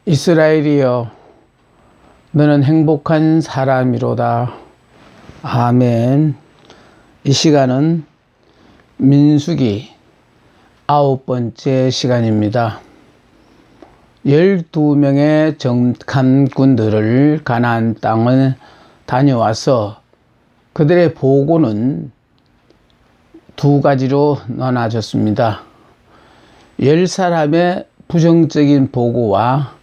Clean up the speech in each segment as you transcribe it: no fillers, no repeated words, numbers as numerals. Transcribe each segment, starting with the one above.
이스라엘이여, 너는 행복한 사람이로다. 아멘. 이 시간은 민수기 9번째 시간입니다. 12명의 정탐꾼들을 가나안 땅을 다녀와서 그들의 보고는 두 가지로 나눠졌습니다. 10사람의 부정적인 보고와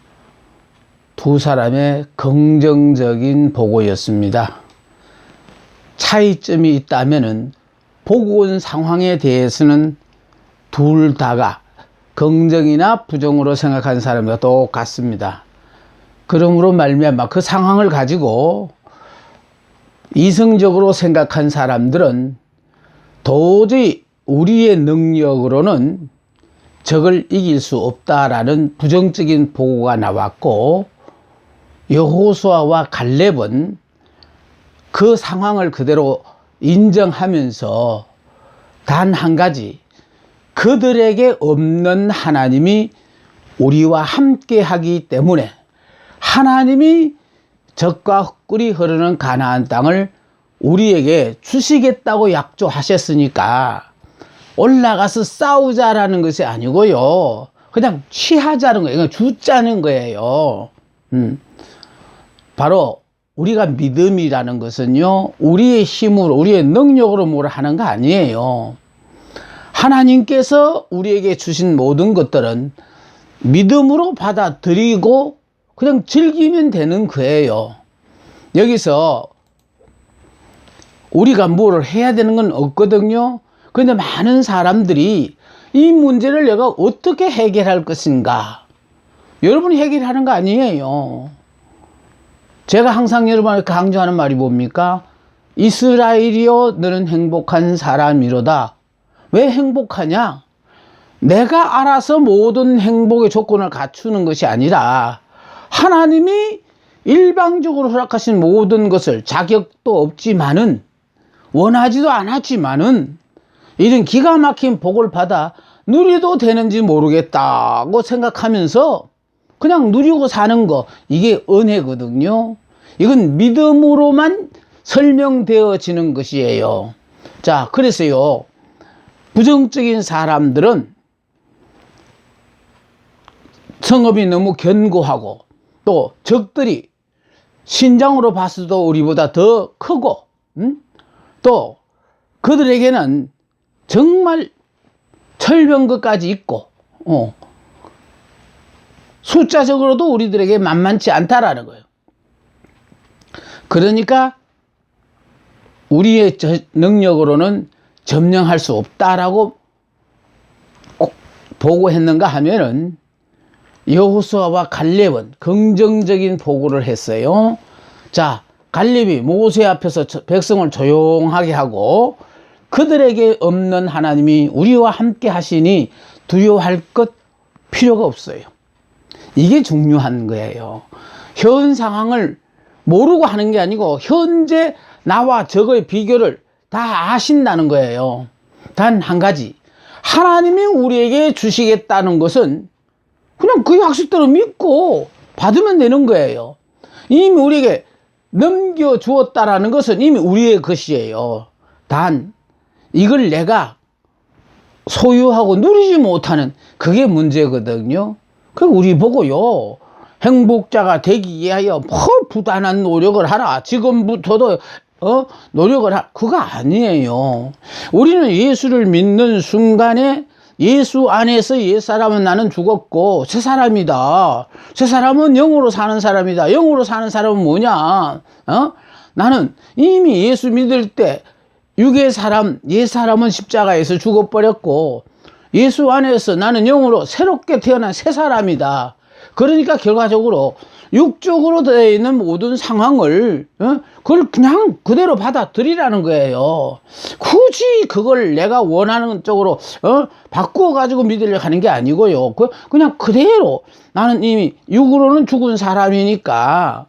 2사람의 긍정적인 보고였습니다. 차이점이 있다면은 보고 온 상황에 대해서는 둘 다가 긍정이나 부정으로 생각한 사람과 똑같습니다. 그러므로 말미암아 그 상황을 가지고 이성적으로 생각한 사람들은 도저히 우리의 능력으로는 적을 이길 수 없다라는 부정적인 보고가 나왔고, 여호수아와 갈렙은 그 상황을 그대로 인정하면서 단 한 가지, 그들에게 없는 하나님이 우리와 함께 하기 때문에 하나님이 적과 흙꿀이 흐르는 가나안 땅을 우리에게 주시겠다고 약조하셨으니까 올라가서 싸우자라는 것이 아니고요, 그냥 취하자는 거예요. 그냥 주자는 거예요. 바로 우리가 믿음이라는 것은요, 우리의 힘으로, 우리의 능력으로 뭘 하는 거 아니에요. 하나님께서 우리에게 주신 모든 것들은 믿음으로 받아들이고 그냥 즐기면 되는 거예요. 여기서 우리가 뭐를 해야 되는 건 없거든요. 그런데 많은 사람들이 이 문제를 내가 어떻게 해결할 것인가, 여러분이 해결하는 거 아니에요. 제가 항상 여러분한테 강조하는 말이 뭡니까? 이스라엘이여, 너는 행복한 사람이로다. 왜 행복하냐? 내가 알아서 모든 행복의 조건을 갖추는 것이 아니라 하나님이 일방적으로 허락하신 모든 것을, 자격도 없지만은 원하지도 않았지만은 이런 기가 막힌 복을 받아 누려도 되는지 모르겠다고 생각하면서 그냥 누리고 사는 거, 이게 은혜거든요. 이건 믿음으로만 설명되어지는 것이에요. 자, 그래서요, 부정적인 사람들은 성읍이 너무 견고하고 또 적들이 신장으로 봤어도 우리보다 더 크고, 또 그들에게는 정말 철병거까지 있고, 숫자적으로도 우리들에게 만만치 않다라는 거예요. 그러니까 우리의 능력으로는 점령할 수 없다라고 보고했는가 하면은, 여호수아와 갈렙은 긍정적인 보고를 했어요. 자, 갈렙이 모세 앞에서 백성을 조용하게 하고 그들에게 없는 하나님이 우리와 함께 하시니 두려워할 것 필요가 없어요. 이게 중요한 거예요. 현 상황을 모르고 하는 게 아니고 현재 나와 적의 비교를 다 아신다는 거예요. 단 한 가지, 하나님이 우리에게 주시겠다는 것은 그냥 그 약속대로 믿고 받으면 되는 거예요. 이미 우리에게 넘겨주었다라는 것은 이미 우리의 것이에요. 단 이걸 내가 소유하고 누리지 못하는, 그게 문제거든요. 그 우리 보고요, 행복자가 되기 위하여 뭐 부단한 노력을 하라, 지금부터도 노력을 하라, 그거 아니에요. 우리는 예수를 믿는 순간에 예수 안에서 옛사람은 나는 죽었고 새 사람이다, 새 사람은 영으로 사는 사람이다. 영으로 사는 사람은 뭐냐? 나는 이미 예수 믿을 때 육의 사람, 옛사람은 십자가에서 죽어버렸고 예수 안에서 나는 영으로 새롭게 태어난 새 사람이다. 그러니까 결과적으로 육적으로 되어 있는 모든 상황을 그걸 그냥 그대로 받아들이라는 거예요. 굳이 그걸 내가 원하는 쪽으로 바꾸어 가지고 믿으려고 하는 게 아니고요, 그냥 그대로 나는 이미 육으로는 죽은 사람이니까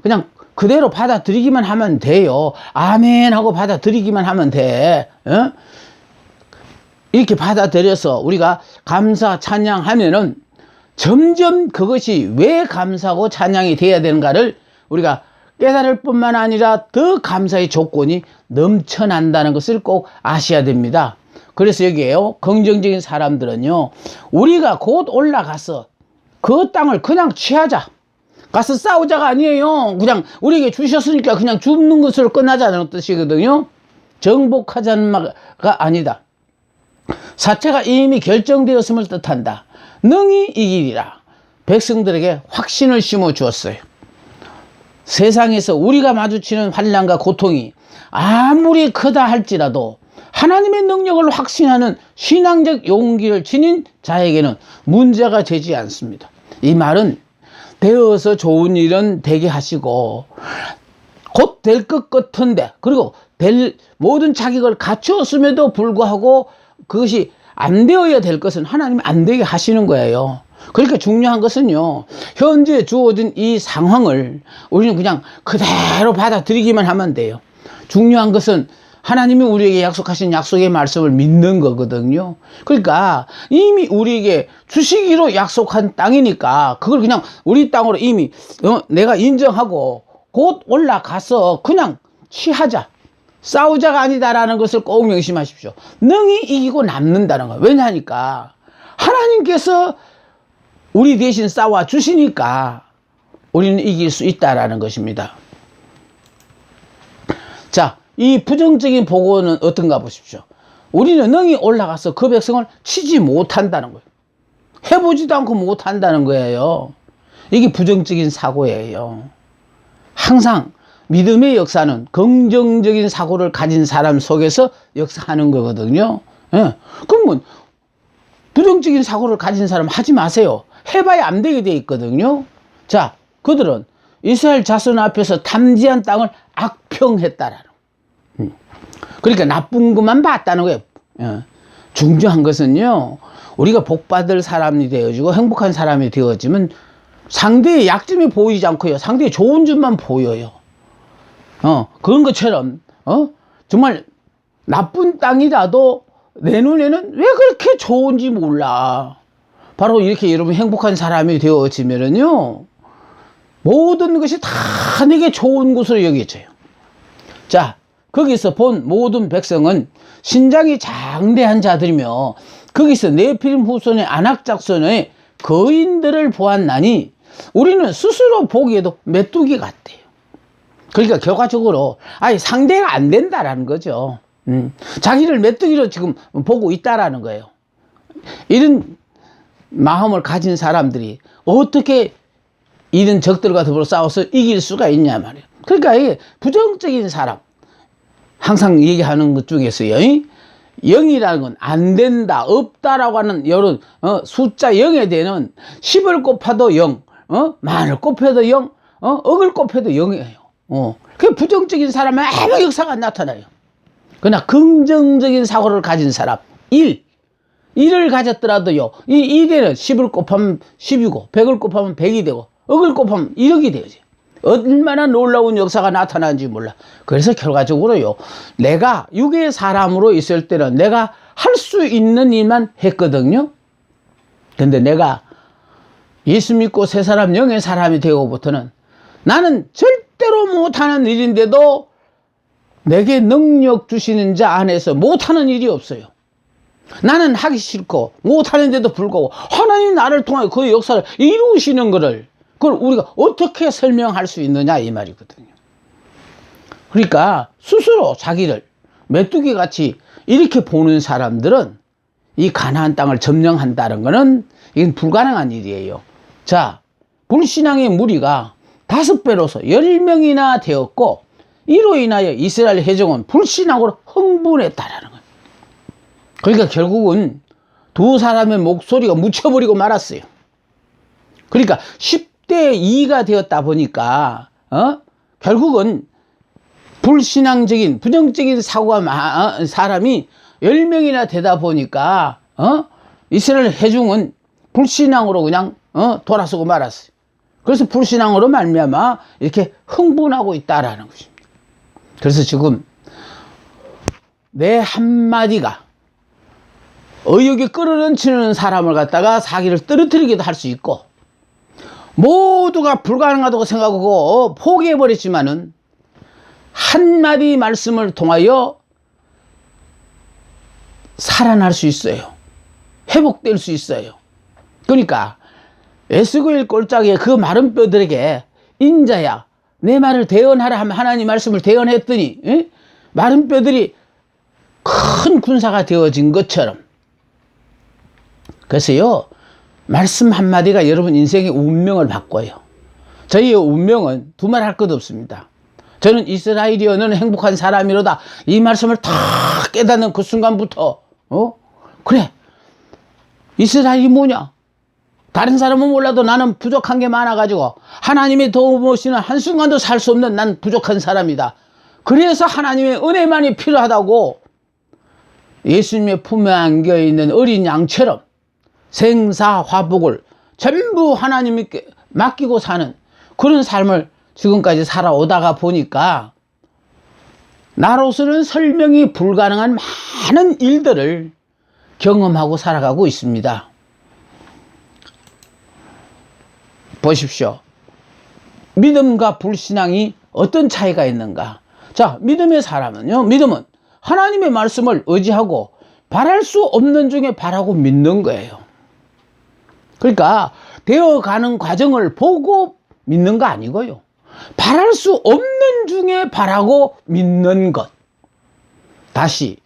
그냥 그대로 받아들이기만 하면 돼요. 아멘 하고 받아들이기만 하면 돼. 이렇게 받아들여서 우리가 감사 찬양하면은 점점 그것이 왜 감사하고 찬양이 돼야 되는가를 우리가 깨달을 뿐만 아니라 더 감사의 조건이 넘쳐난다는 것을 꼭 아셔야 됩니다. 그래서 여기에요, 긍정적인 사람들은요, 우리가 곧 올라가서 그 땅을 그냥 취하자, 가서 싸우자가 아니에요. 그냥 우리에게 주셨으니까 그냥 죽는 것으로 끝나자는 뜻이거든요. 정복하자는 말가 아니다. 사체가 이미 결정되었음을 뜻한다. 능히 이기리라. 백성들에게 확신을 심어 주었어요. 세상에서 우리가 마주치는 환난과 고통이 아무리 크다 할지라도 하나님의 능력을 확신하는 신앙적 용기를 지닌 자에게는 문제가 되지 않습니다. 이 말은 되어서 좋은 일은 되게 하시고 곧 될 것 같은데, 그리고 될 모든 자격을 갖추었음에도 불구하고 그것이 안 되어야 될 것은 하나님이 안 되게 하시는 거예요. 그러니까 중요한 것은요, 현재 주어진 이 상황을 우리는 그냥 그대로 받아들이기만 하면 돼요. 중요한 것은 하나님이 우리에게 약속하신 약속의 말씀을 믿는 거거든요. 그러니까 이미 우리에게 주시기로 약속한 땅이니까 그걸 그냥 우리 땅으로 이미 내가 인정하고 곧 올라가서 그냥 취하자, 싸우자가 아니다라는 것을 꼭 명심하십시오. 능히 이기고 남는다는 거예요. 왜냐하니까 하나님께서 우리 대신 싸워 주시니까 우리는 이길 수 있다라는 것입니다. 자, 이 부정적인 보고는 어떤가 보십시오. 우리는 능히 올라가서 그 백성을 치지 못한다는 거예요. 해보지도 않고 못한다는 거예요. 이게 부정적인 사고예요. 항상 믿음의 역사는 긍정적인 사고를 가진 사람 속에서 역사하는 거거든요. 예. 그러면 부정적인 사고를 가진 사람 하지 마세요. 해봐야 안 되게 돼 있거든요. 자, 그들은 이스라엘 자손 앞에서 탐지한 땅을 악평했다라는. 그러니까 나쁜 것만 봤다는 거예요. 예. 중요한 것은요, 우리가 복받을 사람이 되어지고 행복한 사람이 되어지면 상대의 약점이 보이지 않고요, 상대의 좋은 점만 보여요. 그런 것처럼 정말 나쁜 땅이라도 내 눈에는 왜 그렇게 좋은지 몰라. 바로 이렇게 여러분 행복한 사람이 되어지면은요, 모든 것이 다 내게 좋은 것으로 여겨져요. 자, 거기서 본 모든 백성은 신장이 장대한 자들이며 거기서 네피림 후손의 안악작손의 거인들을 보았나니 우리는 스스로 보기에도 메뚜기 같대요. 그러니까 결과적으로 아예 상대가 안 된다라는 거죠. 자기를 메뚜기로 지금 보고 있다라는 거예요. 이런 마음을 가진 사람들이 어떻게 이런 적들과 더불어 싸워서 이길 수가 있냐 말이에요. 그러니까 이게 부정적인 사람, 항상 얘기하는 것 중에서요, 0이라는 건 안 된다, 없다라고 하는 이런 숫자 0에 대한 10을 곱해도 0, 만을 곱해도 0, 억을 곱해도 0이에요. 그 부정적인 사람은 아무 역사가 안 나타나요. 그러나 긍정적인 사고를 가진 사람, 1을 가졌더라도요, 이 1에는 10을 곱하면 10이고 100을 곱하면 100이 되고 억을 곱하면 1억이 되어져요. 얼마나 놀라운 역사가 나타나는지 몰라. 그래서 결과적으로요, 내가 육의 사람으로 있을 때는 내가 할 수 있는 일만 했거든요. 근데 내가 예수 믿고 새 사람, 영의 사람이 되고부터는 나는 절대로 못하는 일인데도 내게 능력 주시는 자 안에서 못하는 일이 없어요. 나는 하기 싫고 못하는데도 불구하고 하나님이 나를 통하여 그 역사를 이루시는 것을, 그걸 우리가 어떻게 설명할 수 있느냐 이 말이거든요. 그러니까 스스로 자기를 메뚜기 같이 이렇게 보는 사람들은 이 가나안 땅을 점령한다는 것은 이건 불가능한 일이에요. 자, 불신앙의 무리가 5배로서 10명이나 되었고 이로 인하여 이스라엘 회중은 불신앙으로 흥분했다라는 거예요. 그러니까 결국은 두 사람의 목소리가 묻혀버리고 말았어요. 그러니까 10대 2가 되었다 보니까 결국은 불신앙적인 부정적인 사고가 사람이 10명이나 되다 보니까 이스라엘 회중은 불신앙으로 그냥 돌아서고 말았어요. 그래서 불신앙으로 말미암아 이렇게 흥분하고 있다라는 것입니다. 그래서 지금 내 한마디가 의욕이 끌어넘치는 사람을 갖다가 사기를 떨어뜨리기도 할 수 있고, 모두가 불가능하다고 생각하고 포기해버렸지만은 한마디 말씀을 통하여 살아날 수 있어요. 회복될 수 있어요. 그러니까 에스겔 꼴짝의 그 마른 뼈들에게 인자야 내 말을 대언하라 하면 하나님 말씀을 대언했더니 마른 뼈들이 큰 군사가 되어진 것처럼, 그래서요 말씀 한마디가 여러분 인생의 운명을 바꿔요. 저희의 운명은 두말 할 것 없습니다. 저는 이스라엘이여 너는 행복한 사람이로다 이 말씀을 다 깨닫는 그 순간부터 그래 이스라엘이 뭐냐, 다른 사람은 몰라도 나는 부족한 게 많아가지고 하나님의 도움 없이는 한순간도 살 수 없는 난 부족한 사람이다. 그래서 하나님의 은혜만이 필요하다고 예수님의 품에 안겨있는 어린 양처럼 생사화복을 전부 하나님께 맡기고 사는 그런 삶을 지금까지 살아오다가 보니까 나로서는 설명이 불가능한 많은 일들을 경험하고 살아가고 있습니다. 보십시오. 믿음과 불신앙이 어떤 차이가 있는가? 자, 믿음의 사람은요, 믿음은 하나님의 말씀을 의지하고 바랄 수 없는 중에 바라고 믿는 거예요. 그러니까 되어가는 과정을 보고 믿는 거 아니고요, 바랄 수 없는 중에 바라고 믿는 것. 다시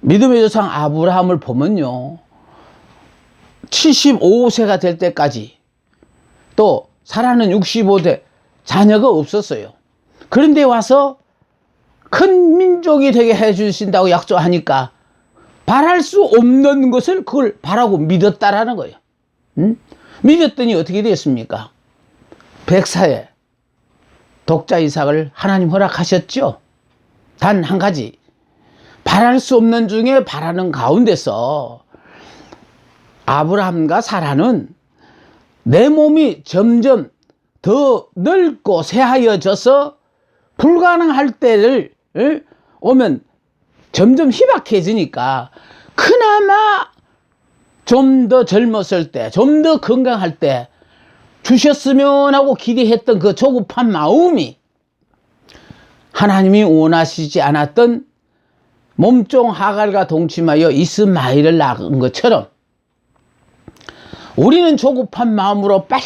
믿음의 조상 아브라함을 보면요, 75세가 될 때까지, 또 사라는 65세, 자녀가 없었어요. 그런데 와서 큰 민족이 되게 해주신다고 약속하니까 바랄 수 없는 것을 그걸 바라고 믿었다라는 거예요. 믿었더니 어떻게 됐습니까? 100세에 독자 이삭을 하나님 허락하셨죠. 단 한 가지, 바랄 수 없는 중에 바라는 가운데서 아브라함과 사라는 내 몸이 점점 더 넓고 새하여져서 불가능할 때를 오면 점점 희박해지니까 그나마 좀 더 젊었을 때, 좀 더 건강할 때 주셨으면 하고 기대했던 그 조급한 마음이 하나님이 원하시지 않았던 몸종 하갈과 동침하여 이스마엘을 낳은 것처럼 우리는 조급한 마음으로 빨리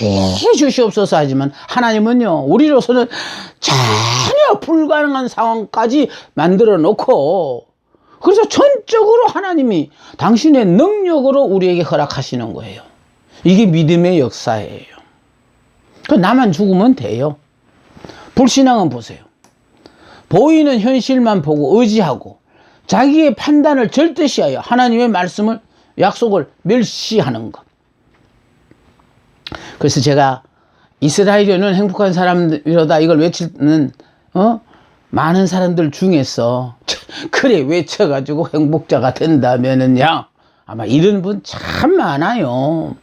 주시옵소서 하지만 하나님은요, 우리로서는 전혀 불가능한 상황까지 만들어 놓고, 그래서 전적으로 하나님이 당신의 능력으로 우리에게 허락하시는 거예요. 이게 믿음의 역사예요. 나만 죽으면 돼요. 불신앙은 보세요. 보이는 현실만 보고 의지하고 자기의 판단을 절대시하여 하나님의 말씀을, 약속을 멸시하는 것. 그래서 제가 이스라엘은 행복한 사람이로다 이걸 외치는 많은 사람들 중에서 그래 외쳐가지고 행복자가 된다면은요, 아마 이런 분 참 많아요.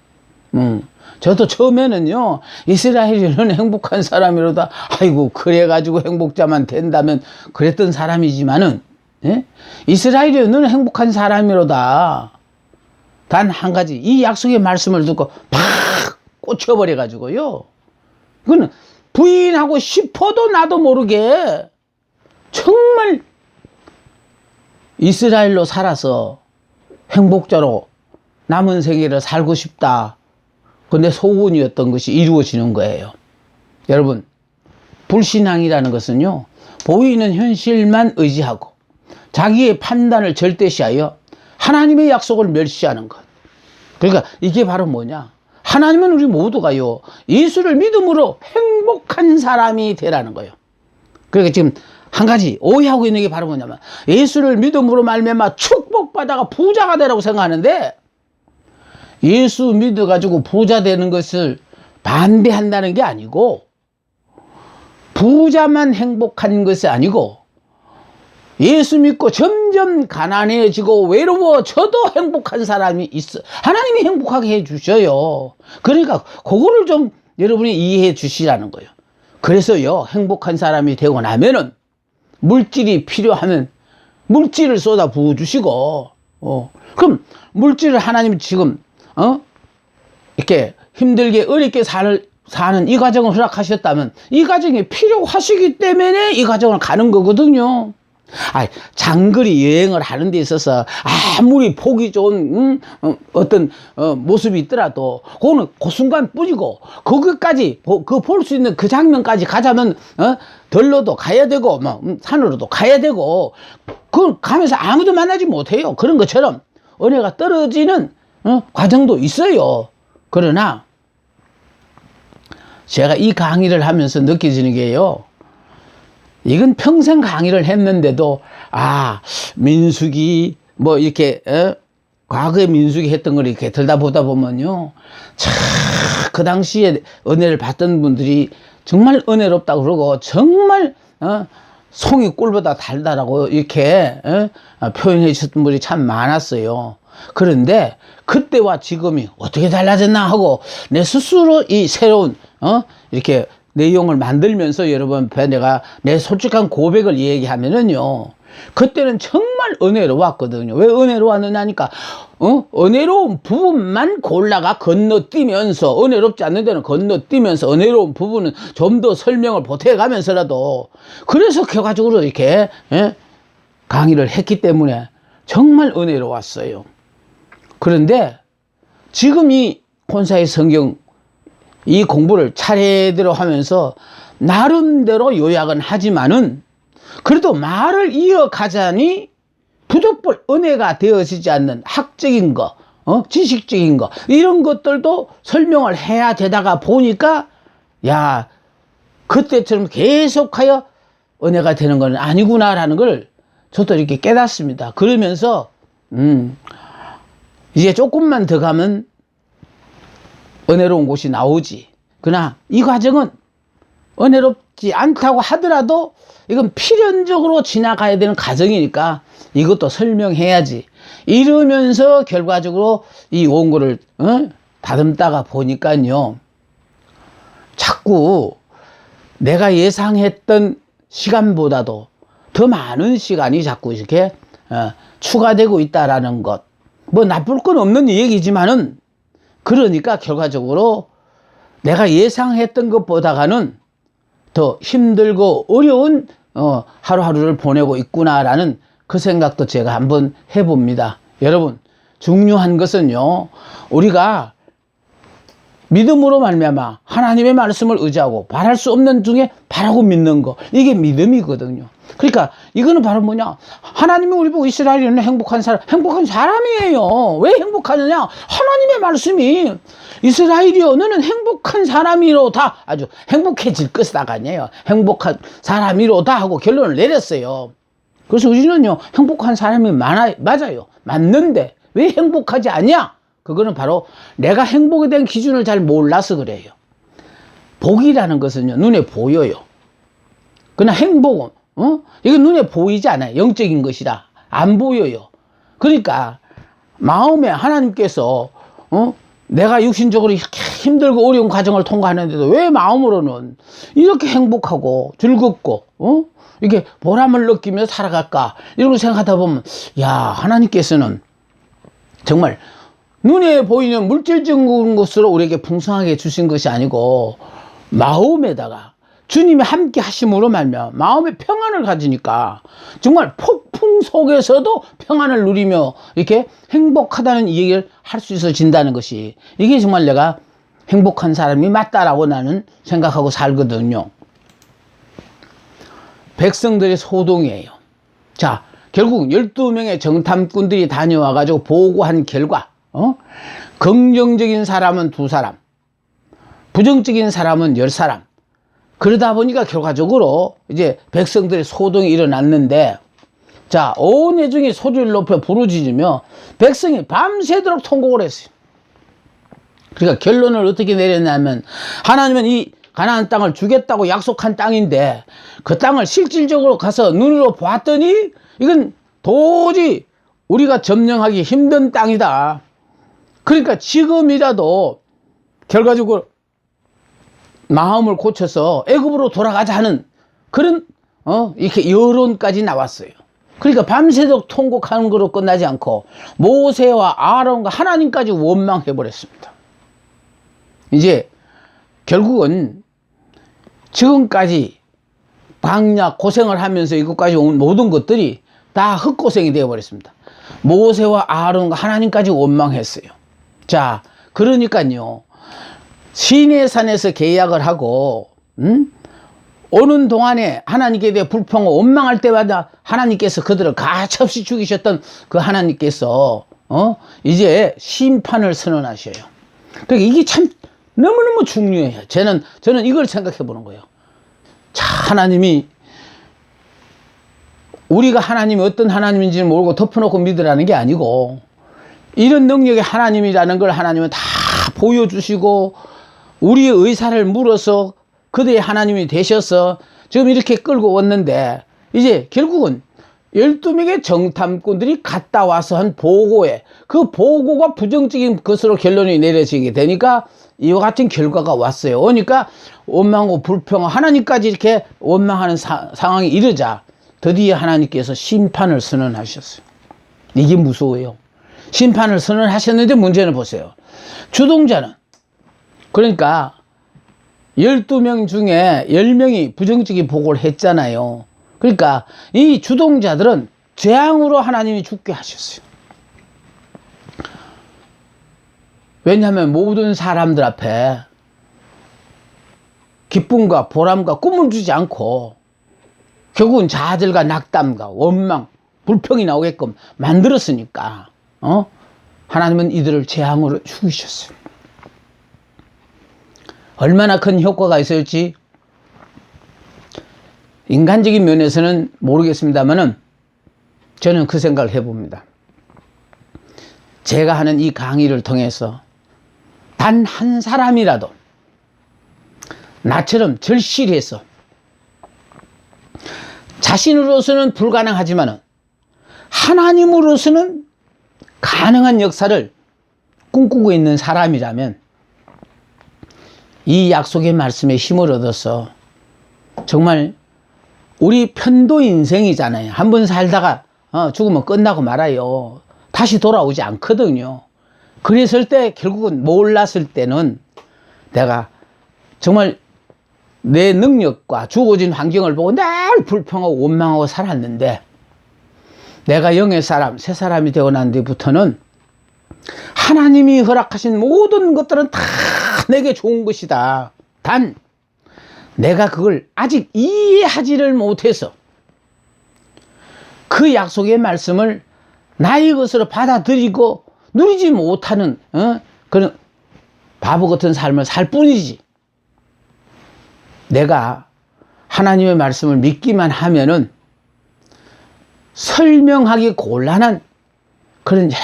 저도 처음에는요, 이스라엘은 행복한 사람이로다, 아이고 그래가지고 행복자만 된다면 그랬던 사람이지만은, 이스라엘은 행복한 사람이로다, 단 한 가지, 이 약속의 말씀을 듣고 팍 꽂혀버려가지고요, 그거는 부인하고 싶어도 나도 모르게 정말 이스라엘로 살아서 행복자로 남은 생애를 살고 싶다. 근데 소원이었던 것이 이루어지는 거예요. 여러분, 불신앙이라는 것은요, 보이는 현실만 의지하고 자기의 판단을 절대시하여 하나님의 약속을 멸시하는 것. 그러니까 이게 바로 뭐냐? 하나님은 우리 모두가요, 예수를 믿음으로 행복한 사람이 되라는 거예요. 그러니까 지금 한 가지 오해하고 있는 게 바로 뭐냐면, 예수를 믿음으로 말미암아 축복받아가 부자가 되라고 생각하는데, 예수 믿어가지고 부자 되는 것을 반대한다는 게 아니고, 부자만 행복한 것이 아니고, 예수 믿고 점점 가난해지고 외로워져도 행복한 사람이 있어. 하나님이 행복하게 해주셔요. 그러니까 그거를 좀 여러분이 이해해 주시라는 거예요. 그래서요, 행복한 사람이 되고 나면은 물질이 필요하면 물질을 쏟아 부어주시고, 그럼 물질을 하나님이 지금 이렇게 힘들게 어렵게 사는 이 과정을 허락하셨다면 이 과정이 필요하시기 때문에 이 과정을 가는 거거든요. 장거리 여행을 하는 데 있어서 아무리 보기 좋은 어떤 모습이 있더라도 그거는 그 순간 뿐이고, 거기까지 그 볼 수 있는 그 장면까지 가자면 들로도 가야 되고 산으로도 가야 되고, 그걸 가면서 아무도 만나지 못해요. 그런 것처럼 은혜가 떨어지는 과정도 있어요. 그러나 제가 이 강의를 하면서 느껴지는 게요, 이건 평생 강의를 했는데도 민숙이 뭐 이렇게 과거에 민숙이 했던 걸 이렇게 들다 보다 보면요, 참 그 당시에 은혜를 받던 분들이 정말 은혜롭다고 그러고 정말 송이 꿀보다 달다라고 이렇게 표현해 주셨던 분이 참 많았어요. 그런데 그때와 지금이 어떻게 달라졌나 하고 내 스스로 이 새로운 이렇게 내용을 만들면서 여러분 앞에 내가 내 솔직한 고백을 얘기하면은요, 그때는 정말 은혜로웠거든요. 왜 은혜로웠느냐니까 은혜로운 부분만 골라가 건너뛰면서, 은혜롭지 않는 데는 건너뛰면서 은혜로운 부분은 좀 더 설명을 보태가면서라도, 그래서 결과적으로 이렇게 강의를 했기 때문에 정말 은혜로웠어요. 그런데 지금 이 콘사의 성경 이 공부를 차례대로 하면서 나름대로 요약은 하지만은 그래도 말을 이어가자니 부득불 은혜가 되어지지 않는 학적인 거, 지식적인 거, 이런 것들도 설명을 해야 되다가 보니까 그때처럼 계속하여 은혜가 되는 건 아니구나라는 걸 저도 이렇게 깨닫습니다. 그러면서 이제 조금만 더 가면 은혜로운 곳이 나오지. 그러나 이 과정은 은혜롭지 않다고 하더라도 이건 필연적으로 지나가야 되는 과정이니까 이것도 설명해야지. 이러면서 결과적으로 이 원고를 다듬다가 보니까요, 자꾸 내가 예상했던 시간보다도 더 많은 시간이 자꾸 이렇게 추가되고 있다라는 것. 뭐 나쁠 건 없는 얘기지만은, 그러니까 결과적으로 내가 예상했던 것보다는 더 힘들고 어려운 하루하루를 보내고 있구나라는 그 생각도 제가 한번 해봅니다. 여러분, 중요한 것은요, 우리가 믿음으로 말미암아 하나님의 말씀을 의지하고 바랄 수 없는 중에 바라고 믿는 거, 이게 믿음이거든요. 그러니까 이거는 바로 뭐냐, 하나님이 우리 보고 이스라엘은 행복한 사람이에요. 왜 행복하느냐, 하나님의 말씀이 이스라엘이여 너는 행복한 사람이로다, 아주 행복해질 것이다가 아니에요, 행복한 사람이로다 하고 결론을 내렸어요. 그래서 우리는요, 행복한 사람이 맞아요. 맞는데 왜 행복하지 않냐, 그거는 바로 내가 행복에 대한 기준을 잘 몰라서 그래요. 복이라는 것은요, 눈에 보여요. 그러나 행복은 이건 눈에 보이지 않아요. 영적인 것이라 안 보여요. 그러니까 마음에 하나님께서 내가 육신적으로 이렇게 힘들고 어려운 과정을 통과하는데도 왜 마음으로는 이렇게 행복하고 즐겁고 이렇게 보람을 느끼며 살아갈까, 이런 걸 생각하다 보면 하나님께서는 정말 눈에 보이는 물질적인 것으로 우리에게 풍성하게 주신 것이 아니고 마음에다가 주님이 함께 하심으로 말미암아 마음의 평안을 가지니까 정말 폭풍 속에서도 평안을 누리며 이렇게 행복하다는 얘기를 할 수 있어진다는 것이, 이게 정말 내가 행복한 사람이 맞다라고 나는 생각하고 살거든요. 백성들의 소동이에요. 자, 결국 12명의 정탐꾼들이 다녀와 가지고 보고한 결과 긍정적인 사람은 2사람, 부정적인 사람은 10사람. 그러다 보니까 결과적으로 이제 백성들의 소동이 일어났는데, 자, 온 회중이 소리를 높여 부르짖으며 백성이 밤새도록 통곡을 했어요. 그러니까 결론을 어떻게 내렸냐면, 하나님은 이 가나안 땅을 주겠다고 약속한 땅인데 그 땅을 실질적으로 가서 눈으로 보았더니 이건 도저히 우리가 점령하기 힘든 땅이다. 그러니까 지금이라도 결과적으로 마음을 고쳐서 애굽으로 돌아가자 하는 그런 이렇게 여론까지 나왔어요. 그러니까 밤새도록 통곡하는 거로 끝나지 않고 모세와 아론과 하나님까지 원망해 버렸습니다. 이제 결국은 지금까지 광야 고생을 하면서 이것까지 온 모든 것들이 다 헛고생이 되어 버렸습니다. 모세와 아론과 하나님까지 원망했어요. 자, 그러니까요, 시내산에서 계약을 하고 오는 동안에 하나님께 대해 불평하고 원망할 때마다 하나님께서 그들을 가차없이 죽이셨던 그 하나님께서 이제 심판을 선언하셔요. 그러니까 이게 참 너무너무 중요해요. 저는 이걸 생각해 보는 거예요. 자, 하나님이 우리가 하나님이 어떤 하나님인지는 모르고 덮어놓고 믿으라는 게 아니고, 이런 능력의 하나님이라는 걸 하나님은 다 보여주시고 우리의 의사를 물어서 그들의 하나님이 되셔서 지금 이렇게 끌고 왔는데, 이제 결국은 12명의 정탐꾼들이 갔다 와서 한 보고에, 그 보고가 부정적인 것으로 결론이 내려지게 되니까 이와 같은 결과가 왔어요. 그러니까 원망하고 불평하고 하나님까지 이렇게 원망하는 상황이 이르자 드디어 하나님께서 심판을 선언하셨어요. 이게 무서워요. 심판을 선언하셨는데 문제는 보세요. 주동자는, 그러니까 12명 중에 10명이 부정적인 보고를 했잖아요. 그러니까 이 주동자들은 재앙으로 하나님이 죽게 하셨어요. 왜냐하면 모든 사람들 앞에 기쁨과 보람과 꿈을 주지 않고 결국은 좌절과 낙담과 원망, 불평이 나오게끔 만들었으니까 하나님은 이들을 재앙으로 죽이셨어요. 얼마나 큰 효과가 있을지 인간적인 면에서는 모르겠습니다만은 저는 그 생각을 해봅니다. 제가 하는 이 강의를 통해서 단 한 사람이라도 나처럼 절실해서 자신으로서는 불가능하지만은 하나님으로서는 가능한 역사를 꿈꾸고 있는 사람이라면 이 약속의 말씀에 힘을 얻어서 정말 우리 편도 인생이잖아요. 한번 살다가 죽으면 끝나고 말아요. 다시 돌아오지 않거든요. 그랬을 때 결국은 몰랐을 때는 내가 정말 내 능력과 주어진 환경을 보고 늘 불평하고 원망하고 살았는데, 내가 영의 사람, 새 사람이 되고 난 뒤부터는 하나님이 허락하신 모든 것들은 다 내게 좋은 것이다. 단 내가 그걸 아직 이해하지를 못해서 그 약속의 말씀을 나의 것으로 받아들이고 누리지 못하는 그런 바보 같은 삶을 살 뿐이지, 내가 하나님의 말씀을 믿기만 하면은 설명하기 곤란한 그런 여러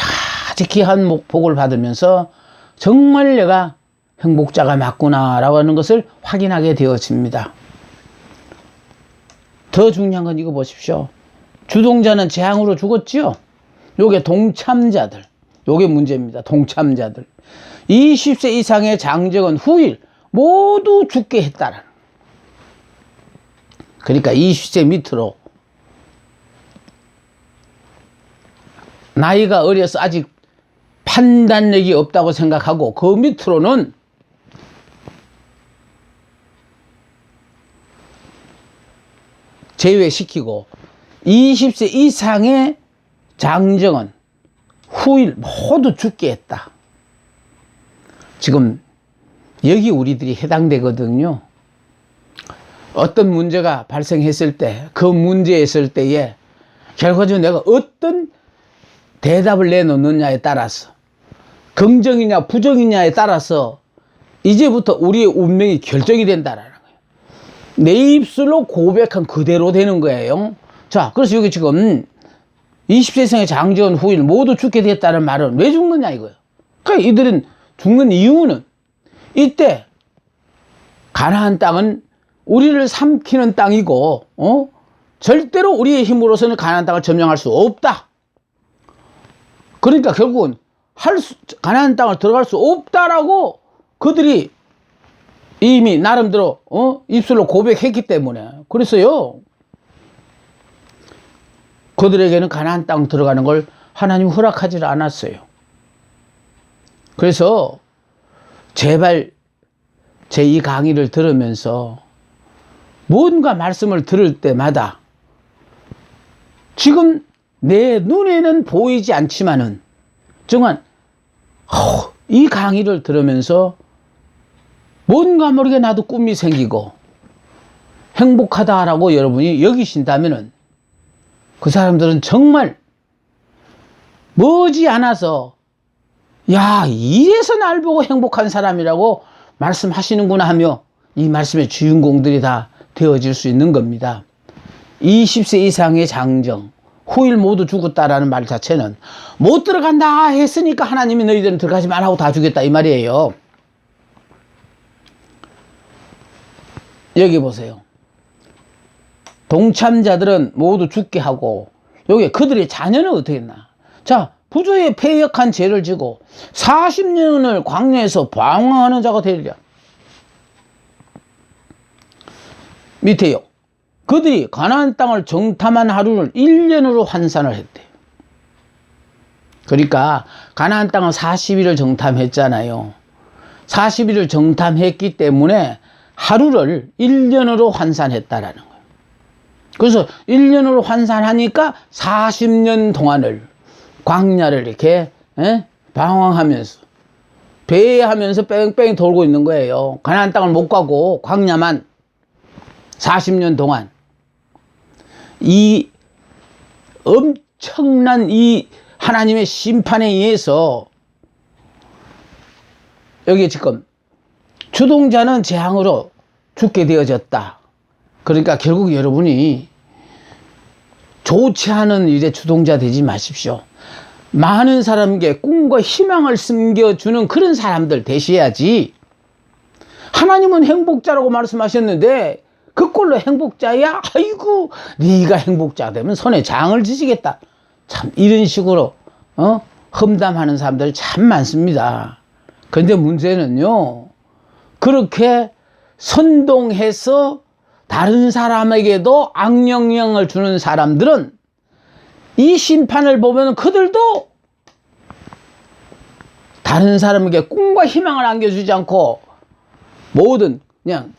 가지 귀한 복을 받으면서 정말 내가 행복자가 맞구나라고 하는 것을 확인하게 되어집니다. 더 중요한 건 이거 보십시오. 주동자는 재앙으로 죽었지요. 요게 동참자들, 요게 문제입니다. 동참자들. 20세 이상의 장정은 후일 모두 죽게 했다라는. 그러니까 20세 밑으로 나이가 어려서 아직 판단력이 없다고 생각하고 그 밑으로는 제외시키고 20세 이상의 장정은 후일 모두 죽게 했다. 지금 여기 우리들이 해당되거든요. 어떤 문제가 발생했을 때, 그 문제에 있을 때에 결과적으로 내가 어떤 대답을 내놓느냐에 따라서, 긍정이냐 부정이냐에 따라서 이제부터 우리의 운명이 결정이 된다라는 거예요. 내 입술로 고백한 그대로 되는 거예요. 자, 그래서 여기 지금 20세 이상의 장정은 후일 모두 죽게 됐다는 말은 왜 죽느냐 이거예요. 그러니까 이들은 죽는 이유는 이때 가나안 땅은 우리를 삼키는 땅이고 절대로 우리의 힘으로서는 가나안 땅을 점령할 수 없다. 그러니까 결국은 가나안 땅을 들어갈 수 없다라고 그들이 이미 나름대로 입술로 고백했기 때문에. 그래서요, 그들에게는 가나안 땅 들어가는 걸 하나님 허락하지 않았어요. 그래서 제발 제 이 강의를 들으면서 뭔가 말씀을 들을 때마다 지금 내 눈에는 보이지 않지만은 정말 이 강의를 들으면서 뭔가 모르게 나도 꿈이 생기고 행복하다라고 여러분이 여기신다면은 그 사람들은 정말 머지않아서 야, 이래서 날 보고 행복한 사람이라고 말씀하시는구나 하며 이 말씀의 주인공들이 다 되어질 수 있는 겁니다. 20세 이상의 장정, 후일 모두 죽었다라는 말 자체는 못 들어간다 했으니까 하나님이 너희들은 들어가지 말라고 다 주겠다 이 말이에요. 여기 보세요. 동참자들은 모두 죽게 하고 여기 그들의 자녀는 어떻게 했나? 자, 부조의 패역한 죄를 지고 40년을 광야에서 방황하는 자가 되리라. 밑에요. 그들이 가나안 땅을 정탐한 하루를 1년으로 환산을 했대요. 그러니까 가나안 땅을 40일을 정탐했잖아요. 40일을 정탐했기 때문에 하루를 1년으로 환산했다라는 거예요. 그래서 1년으로 환산하니까 40년 동안을 광야를 이렇게 방황하면서 배회하면서 뺑뺑 돌고 있는 거예요. 가나안 땅을 못 가고 광야만 40년 동안 이 엄청난 이 하나님의 심판에 의해서 여기 지금 주동자는 재앙으로 죽게 되어졌다. 그러니까 결국 여러분이 좋지 않은 일에 주동자 되지 마십시오. 많은 사람에게 꿈과 희망을 숨겨주는 그런 사람들 되셔야지. 하나님은 행복자라고 말씀하셨는데 그꼴로 행복자야? 아이고 네가 행복자 되면 손에 장을 지시겠다. 참 이런 식으로 험담하는 사람들 참 많습니다. 그런데 문제는요, 그렇게 선동해서 다른 사람에게도 악영향을 주는 사람들은 이 심판을 보면 그들도 다른 사람에게 꿈과 희망을 안겨주지 않고 모든 그냥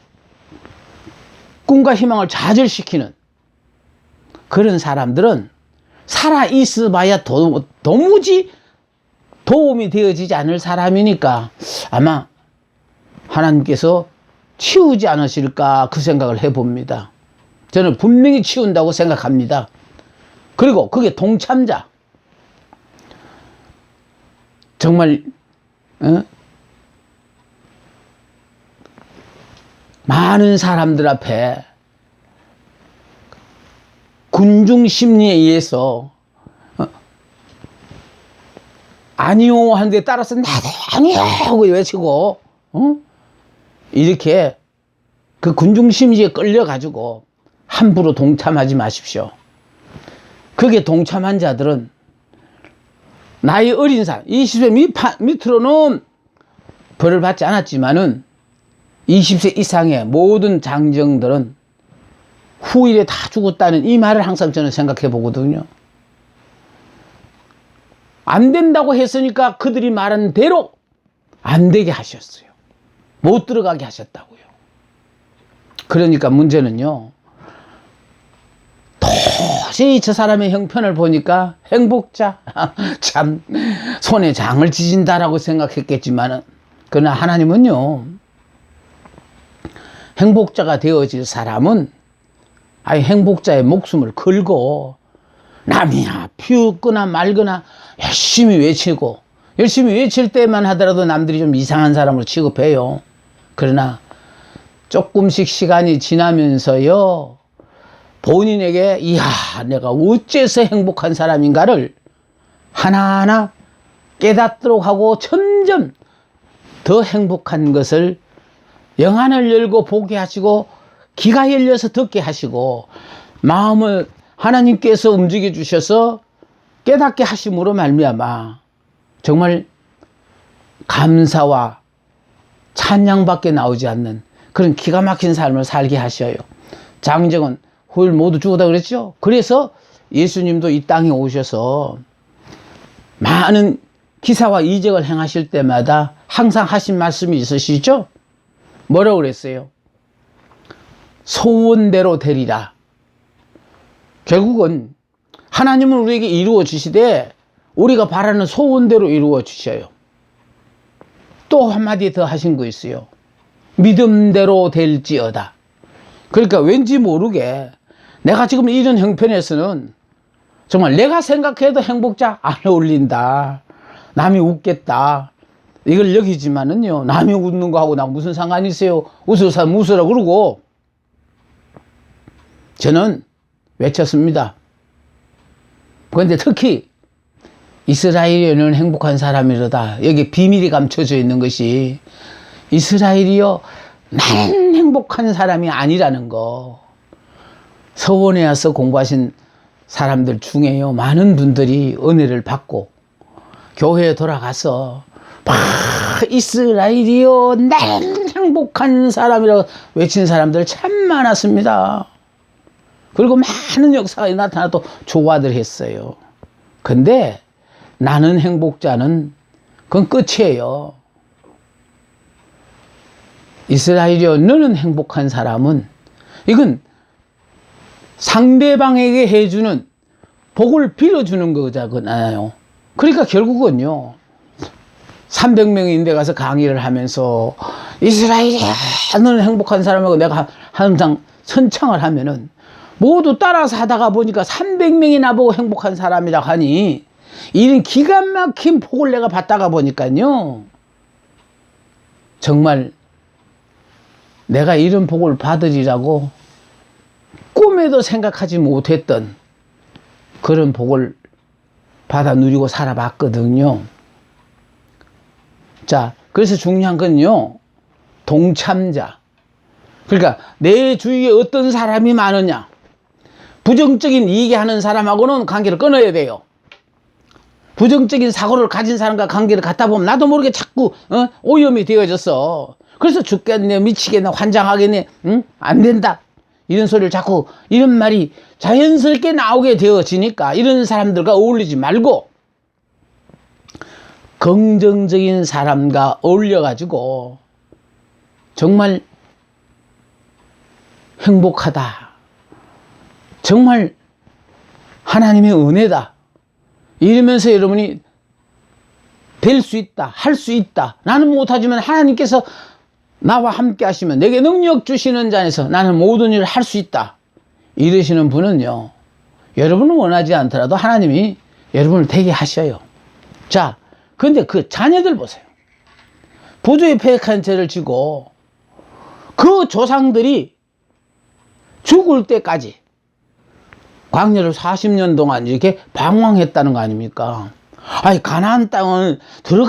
꿈과 희망을 좌절시키는 그런 사람들은 살아있어 봐야 도무지 도움이 되어지지 않을 사람이니까 아마 하나님께서 치우지 않으실까 그 생각을 해봅니다. 저는 분명히 치운다고 생각합니다. 그리고 그게 동참자. 정말 많은 사람들 앞에 군중 심리에 의해서 아니요 하는 데 따라서 나도 아니요 하고 외치고 이렇게 그 군중 심리에 끌려가지고 함부로 동참하지 마십시오. 그게 동참한 자들은 나이 어린 사람 20세 밑으로는 벌을 받지 않았지만은 20세 이상의 모든 장정들은 후일에 다 죽었다는 이 말을 항상 저는 생각해 보거든요. 안 된다고 했으니까 그들이 말한 대로 안 되게 하셨어요. 못 들어가게 하셨다고요. 그러니까 문제는요, 도저히 저 사람의 형편을 보니까 행복자 참 손에 장을 지진다라고 생각했겠지만은 그러나 하나님은요, 행복자가 되어질 사람은 아예 행복자의 목숨을 걸고 남이야 피우거나 말거나 열심히 외치고 열심히 외칠 때만 하더라도 남들이 좀 이상한 사람으로 취급해요. 그러나 조금씩 시간이 지나면서요, 본인에게 이야 내가 어째서 행복한 사람인가를 하나하나 깨닫도록 하고 점점 더 행복한 것을 영안을 열고 보게 하시고 귀가 열려서 듣게 하시고 마음을 하나님께서 움직여 주셔서 깨닫게 하심으로 말미암아 정말 감사와 찬양밖에 나오지 않는 그런 기가 막힌 삶을 살게 하셔요. 장정은 후일 모두 죽었다 그랬죠. 그래서 예수님도 이 땅에 오셔서 많은 기사와 이적을 행하실 때마다 항상 하신 말씀이 있으시죠? 뭐라고 그랬어요? 소원대로 되리라. 결국은 하나님은 우리에게 이루어 주시되 우리가 바라는 소원대로 이루어 주셔요. 또 한마디 더 하신 거 있어요. 믿음대로 될지어다. 그러니까 왠지 모르게 내가 지금 이런 형편에서는 정말 내가 생각해도 행복자 안 어울린다. 남이 웃겠다. 이걸 여기지만은요, 남이 웃는 거하고 나 무슨 상관이 있어요? 웃을 사람 웃으라 그러고 저는 외쳤습니다. 그런데 특히 이스라엘은 행복한 사람이로다. 여기 비밀이 감춰져 있는 것이 이스라엘이요, 나는 행복한 사람이 아니라는 거. 서원에 와서 공부하신 사람들 중에요, 많은 분들이 은혜를 받고 교회에 돌아가서 이스라엘이요, 나는 행복한 사람이라고 외친 사람들 참 많았습니다. 그리고 많은 역사가 나타나도 좋아들 했어요. 근데 나는 행복자는 그건 끝이에요. 이스라엘이여, 너는 행복한 사람은 이건 상대방에게 해주는 복을 빌어주는 거잖아요. 그러니까 결국은요, 300명인데 가서 강의를 하면서 이스라엘이야, 너는 행복한 사람이고 내가 항상 선창을 하면은 모두 따라서 하다가 보니까 300명이 나보고 행복한 사람이라 하니 이런 기가 막힌 복을 내가 받다가 보니까요, 정말 내가 이런 복을 받으리라고 꿈에도 생각하지 못했던 그런 복을 받아 누리고 살아봤거든요. 자, 그래서 중요한 건요, 동참자. 그러니까 내 주위에 어떤 사람이 많으냐, 부정적인 얘기하는 사람하고는 관계를 끊어야 돼요. 부정적인 사고를 가진 사람과 관계를 갖다 보면 나도 모르게 자꾸 오염이 되어졌어. 그래서 죽겠네, 미치겠네, 환장하겠네, 안 된다, 이런 소리를 자꾸, 이런 말이 자연스럽게 나오게 되어지니까 이런 사람들과 어울리지 말고 긍정적인 사람과 어울려가지고 정말 행복하다, 정말 하나님의 은혜다, 이러면서 여러분이 될 수 있다, 할 수 있다. 나는 못하지만 하나님께서 나와 함께 하시면 내게 능력 주시는 자에서 나는 모든 일을 할 수 있다, 이러시는 분은요, 여러분은 원하지 않더라도 하나님이 여러분을 되게 하셔요. 자, 근데 그 자녀들 보세요. 부조의 패역한 죄를 지고 그 조상들이 죽을 때까지 광야를 40년 동안 이렇게 방황했다는 거 아닙니까? 아니, 가나안 땅을 들어가